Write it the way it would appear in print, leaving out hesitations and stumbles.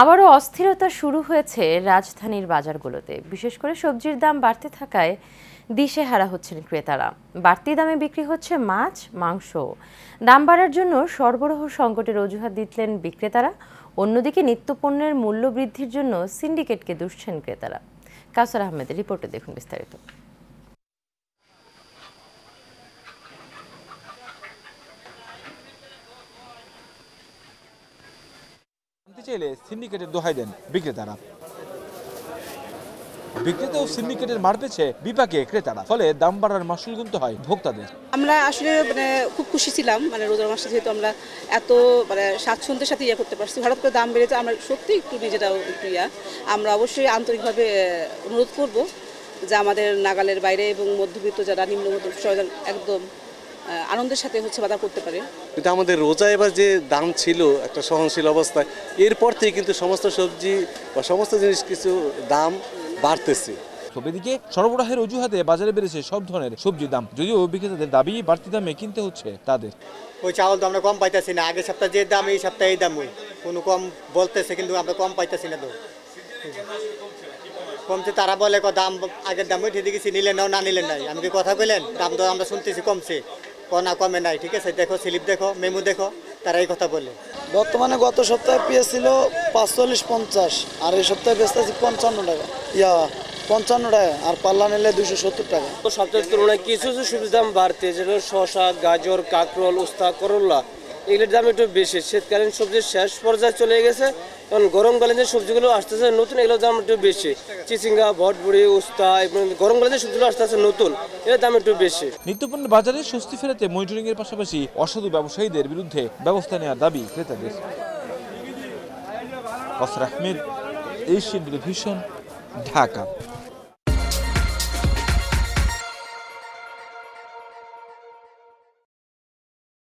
আবারও অস্থিরতা শুরু হয়েছে রাজধানীর বাজারগুলোতে। বিশেষ করে সবজির দাম বাড়তে থাকায় দিশেহারা হচ্ছেন ক্রেতারা। বাড়তি দামে বিক্রি হচ্ছে মাছ, মাংস। দাম বাড়ার জন্য সরবরাহ সংকটের অজুহাত দিচ্ছেন বিক্রেতারা। অন্যদিকে নিত্যপণ্যের মূল্য বৃদ্ধির জন্য সিন্ডিকেটকে দুষছেন ক্রেতারা। কাউসার আহমেদের রিপোর্টে দেখুন বিস্তারিত। চাইলে সিন্ডিকেটের দোহাই দেন বিক্রেতারা। বিক্রেতা ও সিন্ডিকেটের মার পেছে বিপাকে ক্রেতারা, ফলে দাম বাড়ার মাসুল গুনতে হয় ভোক্তাদের। আমরা আসলে খুব খুশি ছিলাম, রোজার মাসে যেহেতু আমরা এত স্বাচ্ছন্দ্যের সাথে করতে পারছি। হঠাৎ করে দাম বেড়েছে, আমরা সত্যি একটু নিজেরাও একটু আমরা অবশ্যই আন্তরিকভাবে অনুরোধ করব যে আমাদের নাগালের বাইরে এবং মধ্যবিত্ত যারা নিম্ন মধ্যবিত্ত একদম আনন্দের সাথে বাজার করতে পারে। কিন্তু আমাদের রোজা এবার যে দাম ছিল একটা সহনশীল অবস্থায়, এরপর থেকে কিন্তু সমস্ত সবজি বা সমস্ত জিনিস কিছু দাম বাড়তেছে। এদিকে সরবরাহের অজুহাতে বাজারে বেড়েছে সব ধরনের সবজির দাম, যদিও বিক্রেতাদের দাবি বাড়তি দামে কিনতে হচ্ছে তাদের। ওই চাউল তো আমরা কম পাইতেছি না, আগের সপ্তাহে যে দাম এই সপ্তাহে এই দাম, কোনো কম বলতেছে কিন্তু আমরা কম পাইতেছি না। তো কমছে, তারা বলে দাম আগের দাম উঠে দিয়েছি, নিলে নাও না নিলে নাই। আমি কি কথা বললেন, দাম তো আমরা শুনতেছি কমছে, না কমে নাই। ঠিক আছে, দেখো স্লিপ দেখো, মেমু দেখো, তারা এই কথা বলে। বর্তমানে গত সপ্তাহে পেঁয়াজ ছিল 45-50, আর এই সপ্তাহে বেচতেছি 55 টাকা, 55 টাকা, আর পাল্লা নিলে 270 টাকা। তো সপ্তাহের তুলনায় কিছু কিছু সবজির দাম বাড়তে, যেমন শসা, গাজর, কাঁকরোল, উস্তা, করল্লা, এগুলোর দাম একটু বেশি। শীতকালীন সবজির শেষ পর্যায়ে চলে গেছে, কারণ গরমকালীন যে সবজিগুলো আসতেছে নতুন, এগুলোর দাম একটু বেশি। চিচিঙ্গা, ভটভুড়ি, উস্তা, গরমকালীন যে সবজিগুলো আসতেছে নতুন, এর দাম একটু বেশি। নিত্যপণ্য বাজারে স্বস্তি ফেরাতে মনিটরিং এর পাশাপাশি অসাধু ব্যবসায়ীদের বিরুদ্ধে ব্যবস্থা নেওয়ার দাবি ক্রেতাদের। কাউসার আহমেদ, এশিয়ান টেলিভিশন, ঢাকা।